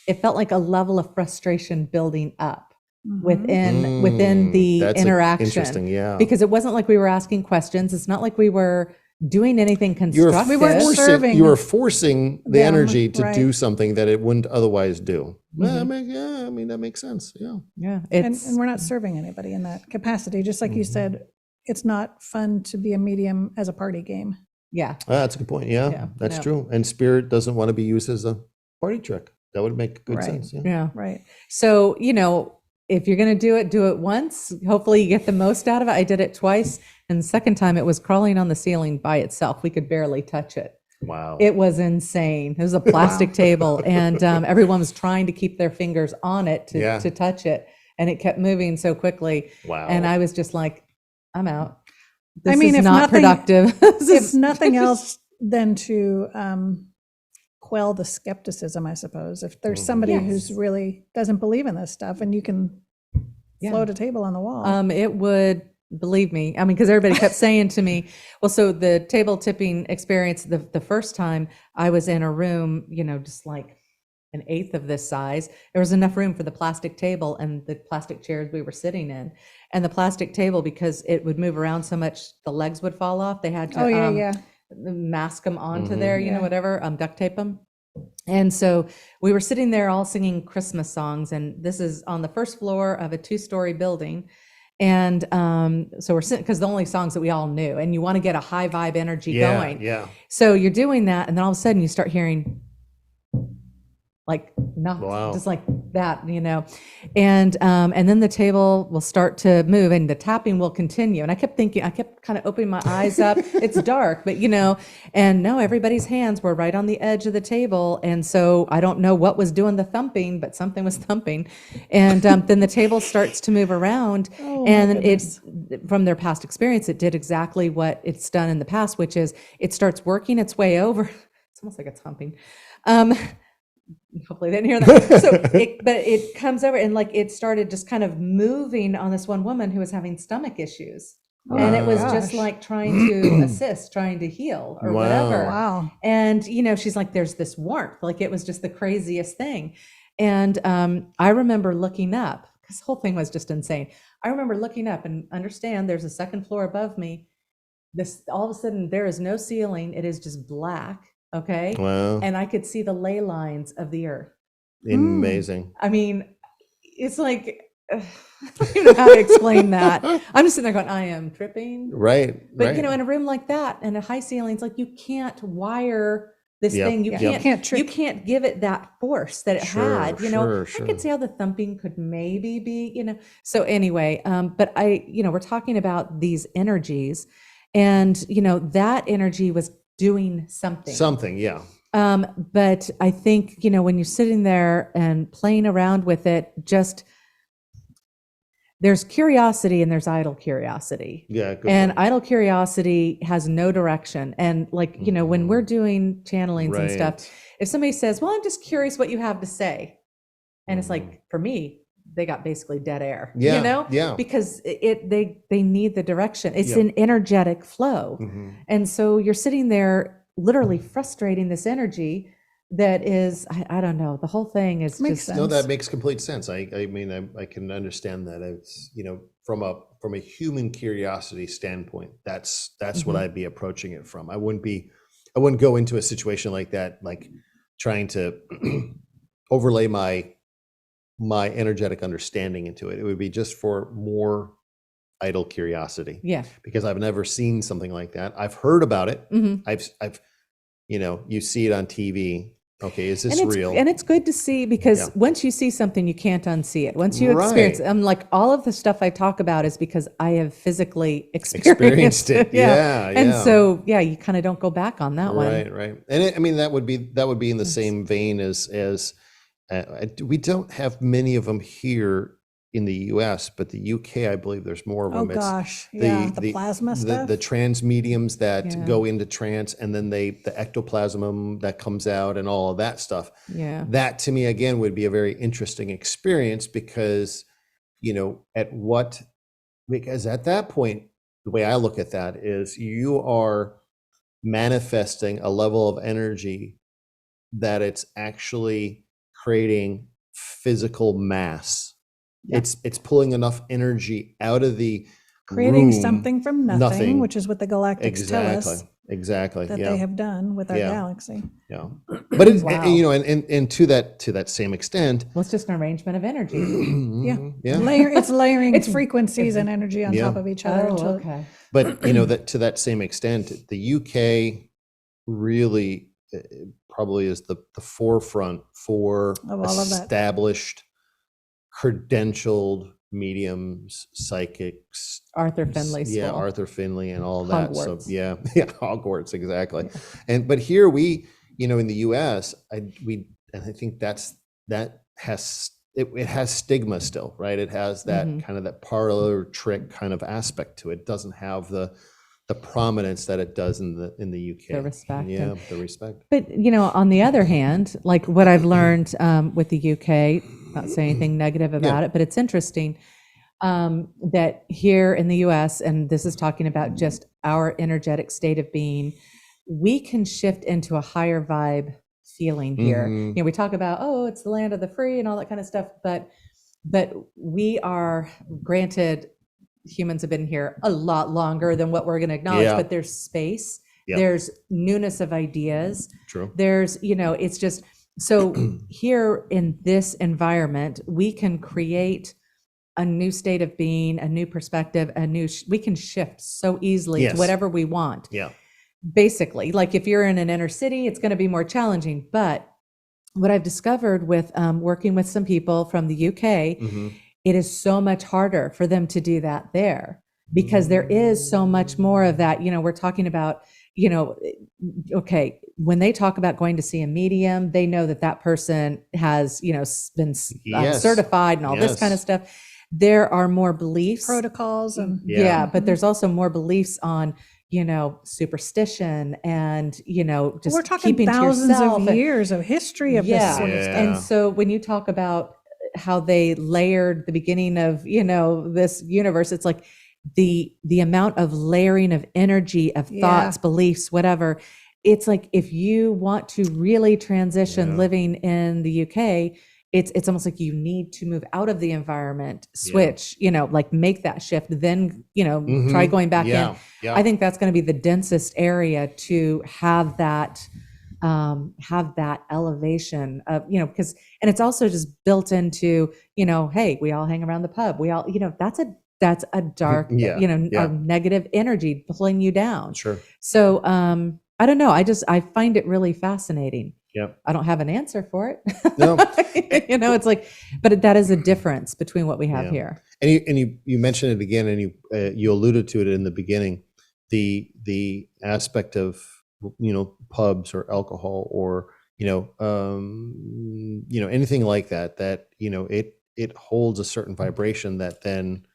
it felt like a level of frustration building up within the interaction. Interesting, yeah. Because it wasn't like we were asking questions. It's not like we were doing anything constructive. We weren't serving. You were forcing the energy to do something that it wouldn't otherwise do. That makes sense. Yeah. And we're not serving anybody in that capacity. Just like you said, it's not fun to be a medium as a party game. Yeah. That's a good point. Yeah, that's true. And spirit doesn't want to be used as a party trick. That would make good sense. Yeah. Right. So, if you're going to do it once. Hopefully you get the most out of it. I did it twice. And the second time it was crawling on the ceiling by itself. We could barely touch it. Wow. It was insane. It was a plastic table. And everyone was trying to keep their fingers on it to touch it. And it kept moving so quickly. Wow. And I was just like, I'm out. This if is not productive. If nothing else, then to quell the skepticism, I suppose. If there's somebody who's really doesn't believe in this stuff, and you can float a table on the wall. It would, believe me. Because everybody kept saying to me, well, so the table tipping experience, the first time I was in a room, just like an eighth of this size, there was enough room for the plastic table and the plastic chairs we were sitting in. And the plastic table, because it would move around so much, the legs would fall off. They had to mask them onto there, whatever, duct tape them. And so we were sitting there all singing Christmas songs, and this is on the first floor of a 2-story building. And so we're sitting, because the only songs that we all knew, and you want to get a high vibe energy going. Yeah. So you're doing that, and then all of a sudden you start hearing like knocks, just like that, and then the table will start to move and the tapping will continue. And I kept kind of opening my eyes up. It's dark, but and no, everybody's hands were right on the edge of the table. And so I don't know what was doing the thumping, but something was thumping. And then the table starts to move around, and it's from their past experience, it did exactly what it's done in the past, which is it starts working its way over. It's almost like it's humping. Hopefully they didn't hear that. So but it comes over, and like it started just kind of moving on this one woman who was having stomach issues. And it was just like trying to assist, trying to heal or whatever. Wow. And, she's like, there's this warmth. Like it was just the craziest thing. And I remember looking up, because the whole thing was just insane. I remember looking up and understand there's a second floor above me. All of a sudden there is no ceiling. It is just black. Okay. Wow. And I could see the ley lines of the earth. Amazing. It's like, I don't even know how to explain that. I'm just sitting there going, I am tripping. Right. But, in a room like that and a high ceiling, it's like, you can't wire this thing. You can't give it that force that it had, I could see how the thumping could maybe be, So anyway, but we're talking about these energies, and, that energy was doing something. Yeah. But I think, when you're sitting there and playing around with it, just there's curiosity and there's idle curiosity. Yeah. Good and point. Idle curiosity has no direction. And like, when we're doing channelings and stuff, if somebody says, well, I'm just curious what you have to say. And it's like, for me, they got basically dead air, Yeah. because they need the direction. It's an energetic flow. And so you're sitting there literally frustrating this energy that is, I don't know, the whole thing is Makes just sense. No, that makes complete sense. I can understand that. It's, from a human curiosity standpoint, that's what I'd be approaching it from. I wouldn't go into a situation like that, like trying to overlay my energetic understanding into it. It would be just for more idle curiosity. Yeah. Because I've never seen something like that. I've heard about it. I've you see it on TV, okay, is this And it's, real? and it's good to see, because Yeah. once you see something, you can't unsee it. Once you experience it, Right. I'm like, all of the stuff I talk about is because I have physically Experienced it. Yeah, And yeah. so, yeah, you kind of don't go back on that one. Right. And I mean, that would be in the same vein as we don't have many of them here in the US, but the UK, I believe there's more of Oh them. It's gosh, yeah, the plasma stuff. the trans mediums that Yeah. go into trance, and then the ectoplasm that comes out and all of that stuff. Yeah. That to me again would be a very interesting experience, because because at that point, the way I look at that is you are manifesting a level of energy that it's actually creating physical mass. Yeah. It's pulling enough energy out of the Creating room. something from nothing, which is what the galactics tell us Exactly. that Yeah. they have done with our Yeah. galaxy. Yeah. But it's, Wow. and to that same extent. Well, it's just an arrangement of energy. Yeah. It's layering It's- frequencies and energy on Yeah. top of each other. Oh, until- okay. But that to that same extent, the UK really probably is the forefront for Of all of that. established, credentialed mediums, psychics. Arthur Finley Yeah, School. Arthur Finley and all that. So Hogwarts. yeah, Hogwarts, exactly. But here we, in the US, I think that has it has stigma still, right? It has that kind of that parlor trick kind of aspect to it. It doesn't have the prominence that it does in the UK. The respect. Yeah, the respect. But, on the other hand, like what I've learned with the UK, not saying anything negative about it, but it's interesting that here in the US, and this is talking about just our energetic state of being, we can shift into a higher vibe feeling here. Mhm. We talk about, oh, it's the land of the free and all that kind of stuff, but we are, granted, humans have been here a lot longer than what we're going to acknowledge, Yeah. but there's space, Yeah. there's newness of ideas. True. There's, it's just, so here in this environment, we can create a new state of being, a new perspective, we can shift so easily Yes. to whatever we want. Yeah. Basically, like if you're in an inner city, it's going to be more challenging. But what I've discovered with working with some people from the UK, Mhm. it is so much harder for them to do that there, because there is so much more of that. We're talking about, okay, when they talk about going to see a medium, they know that person has, been Yes. certified and all this kind of Yes. stuff. There are more beliefs. Protocols and Yeah, but there's also more beliefs on, superstition and, just we're talking keeping to thousands yourself. of years of history of this sort of Yeah. stuff. And so when you talk about how they layered the beginning of, this universe, it's like the amount of layering of energy, of thoughts, beliefs, whatever. It's like, if you want to really transition living in the UK, it's almost like you need to move out of the environment, switch, like make that shift, then, try going back in. Yeah. I think that's going to be the densest area to have that elevation of, because, and it's also just built into, hey, we all hang around the pub. We all, that's a dark, a negative energy pulling you down. Sure. So, I don't know. I find it really fascinating. Yep. I don't have an answer for it. No. It's like, but that is a difference between what we have here. And you mentioned it again, and you alluded to it in the beginning, the aspect of pubs or alcohol or anything like that it holds a certain vibration that then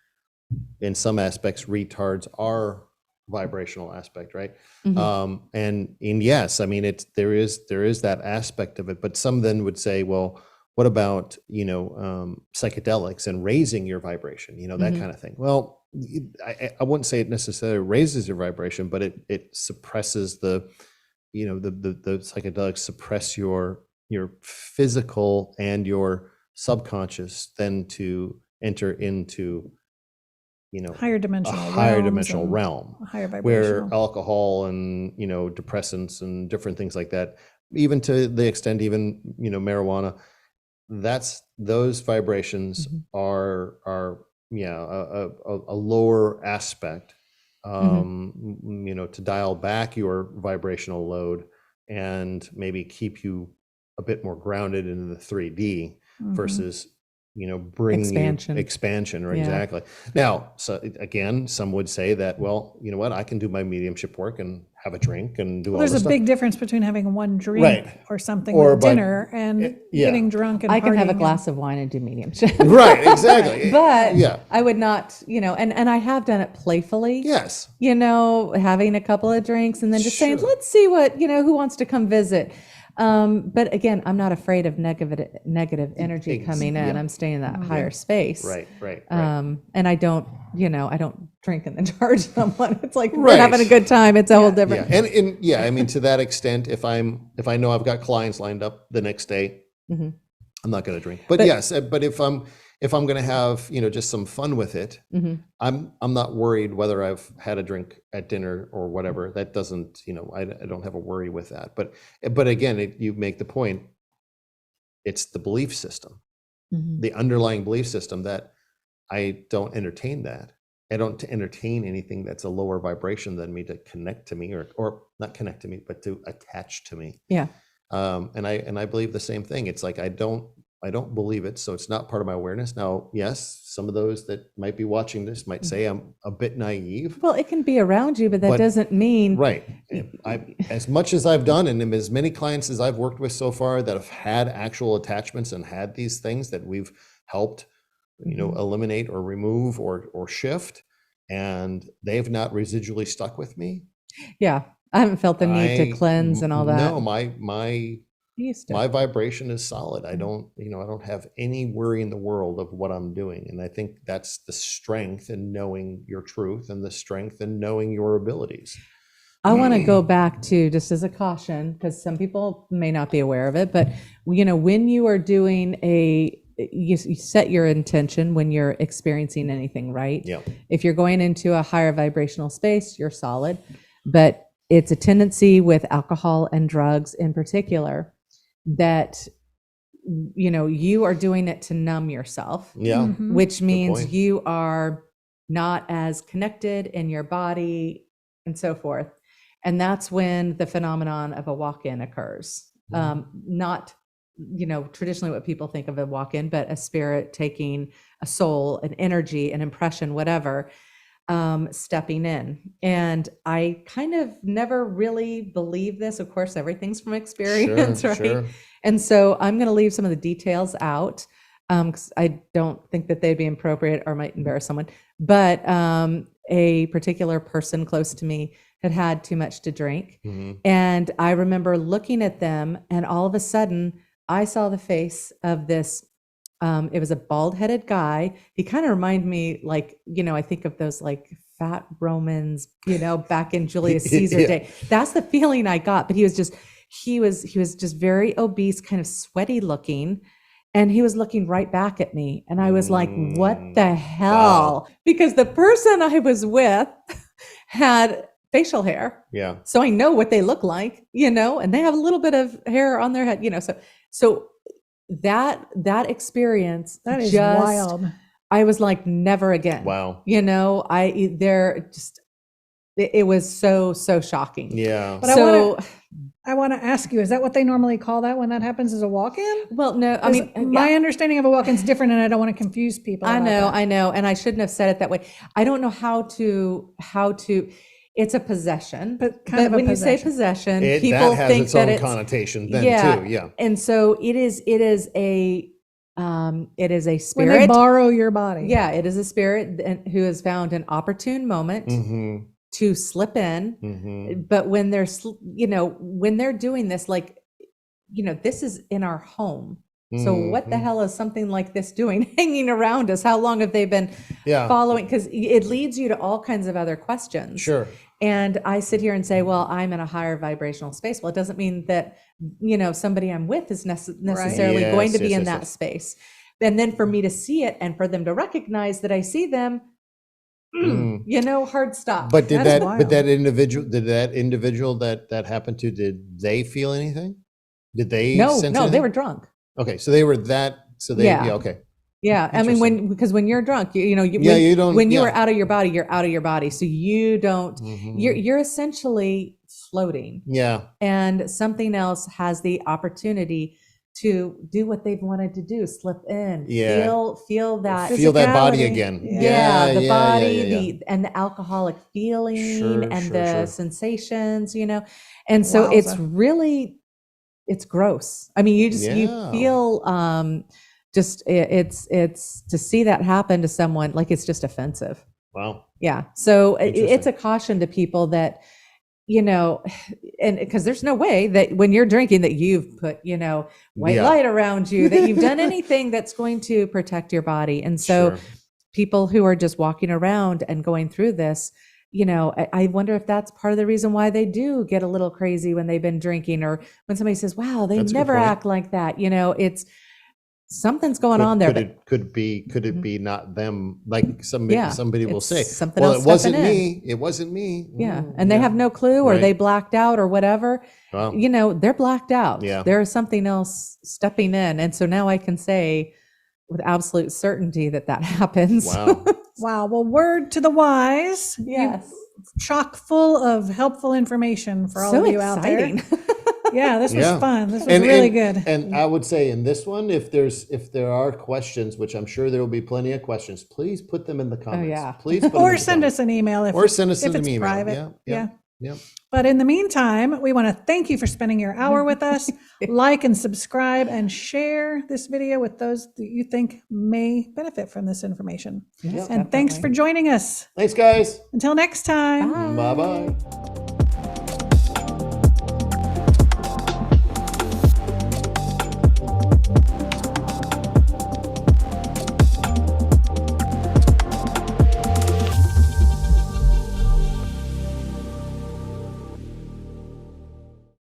in some aspects retards our vibrational aspect, right? Mhm. And yes, I mean there is that aspect of it, but some then would say, well, what about psychedelics and raising your vibration, that Mhm. kind of thing? Well, I wouldn't say it necessarily raises your vibration, but it suppresses the psychedelics suppress your physical and your subconscious then to enter into higher dimensional a higher realms dimensional and realm, a higher where vibrational. alcohol and depressants and different things like that, even to the extent even marijuana, those vibrations Mhm. are a lower aspect, to dial back your vibrational load and maybe keep you a bit more grounded into the 3D versus, bringing expansion, or exactly. Now, so again, some would say that, well, you know what, I can do my mediumship work and have a drink and do all this There's a stuff. big difference between having one drink Right. or something Or with by- dinner and yeah. getting drunk and I can have a partying glass of wine and do mediumship. Right, exactly. But yeah. I would not, and I have done it playfully. Yes. Having a couple of drinks and then just saying, Sure. let's see what, who wants to come visit. But again, I'm not afraid of negative energy coming in. yeah. I'm staying in that higher space. Right. And I don't drink and then charge someone. It's like we're Right. having a good time. It's a whole different. Yeah. And I mean, to that extent, if I know I've got clients lined up the next day, Mhm. I'm not going to drink. But yes, but if I'm going to have, just some fun with it, Mhm. I'm not worried whether I've had a drink at dinner or whatever. That doesn't, I don't have a worry with that. But again, you make the point. It's the belief system, Mhm. the underlying belief system, that I don't entertain that. I don't entertain anything that's a lower vibration than me to connect to me, or not connect to me, but to attach to me. Yeah. And I believe the same thing. It's like I don't believe it, so it's not part of my awareness. Now, yes, some of those that might be watching this might say I'm a bit naive. Well, it can be around you, but that doesn't mean Right. As much as I've done, and as many clients as I've worked with so far that have had actual attachments and had these things that we've helped, eliminate or remove or shift, and they've not residually stuck with me. Yeah. I haven't felt the need to cleanse and all that. No, my vibration is solid. I don't have any worry in the world of what I'm doing. And I think that's the strength in knowing your truth and the strength in knowing your abilities. I want to go back to, just as a caution, because some people may not be aware of it, but when you are doing you set your intention when you're experiencing anything, right? Yeah. If you're going into a higher vibrational space, you're solid. But it's a tendency with alcohol and drugs in particular that, you are doing it to numb yourself. Yeah. Which means point. you are not as connected in your body and so forth. And that's when the phenomenon of a walk-in occurs. Not, traditionally what people think of a walk-in, but a spirit taking a soul, an energy, an impression, whatever, stepping in. And I kind of never really believed this. Of course, everything's from experience, right? Sure. And so I'm going to leave some of the details out, because I don't think that they'd be appropriate or might embarrass someone. But a particular person close to me had too much to drink. And I remember looking at them, and all of a sudden I saw the face of this, it was a bald-headed guy. He kind of reminded me, like, I think of those like fat Romans, back in Julius Caesar day. That's the feeling I got. But he was just very obese, kind of sweaty looking. And he was looking right back at me. And I was like, what the hell? Wow. Because the person I was with had facial hair. Yeah. So I know what they look like, and they have a little bit of hair on their head, so that experience, That is just wild. I was like, never again. Wow. It was so shocking. Yeah. But I want to ask you, is that what they normally call that when that happens, as a walk-in? Well, no, I mean, my understanding of a walk-in is different, and I don't want to confuse people. I know, that. and I shouldn't have said it that way. I don't know how to. It's a possession, but when you say possession, people that has think its that own it's connotation then too. Yeah. And so it is a spirit. When they borrow your body. Yeah, it is a spirit who has found an opportune moment to slip in. But when they're doing this, like, this is in our home. So what the hell is something like this doing hanging around us? How long have they been following? Because it leads you to all kinds of other questions. Sure. And I sit here and say, well, I'm in a higher vibrational space. Well, it doesn't mean that, somebody I'm with is necessarily going to be in that space. And then for me to see it and for them to recognize that I see them, hard stop. But that individual that happened to, did they feel anything? Did they sense anything? They were drunk. Okay, so they were that. So they okay. Yeah, I mean, because when you're drunk, you don't. When you are out of your body, you're out of your body. So you don't. You're essentially floating. Yeah. And something else has the opportunity to do what they've wanted to do, slip in, Yeah. feel that, Feel that body physicality. again. Yeah. the body, yeah. and the alcoholic feeling Sure, and sure, the sure. sensations, and so it's Wowza. really, it's gross. I mean, you Yeah. feel, just it's to see that happen to someone, like it's just offensive. Wow. Yeah. So it's Interesting. a caution to people that, and because there's no way that when you're drinking that you've put, white Yeah. light around you, that you've done anything that's going to protect your body. And so Sure. people who are just walking around and going through this, I wonder if that's part of the reason why they do get a little crazy when they've been drinking, or when somebody says, wow, they That's a good never point. act like that. It's something's going on there. Could it be not them? Like somebody will it's say, something well, else it wasn't stepping in. me. It wasn't me. Yeah. And they have no clue, or Right. they blacked out or whatever. Wow. They're blacked out. Yeah. There is something else stepping in. And so now I can say with absolute certainty that happens. Wow. Wow. Well, word to the wise. Yes. Chock full of helpful information for all So of you out there. exciting. Yeah, this was Yeah. fun. This was really good. And I would say in this one, if there are questions, which I'm sure there will be plenty of questions, please put them in the comments. yeah. Please put them Or in the send comments. us an email if Or send us if an it's email. private. Yeah. But in the meantime, we want to thank you for spending your hour with us. Like and subscribe and share this video with those that you think may benefit from this information. Yes, And thanks for definitely. joining us. Thanks, guys. Until next time. Bye. Bye-bye.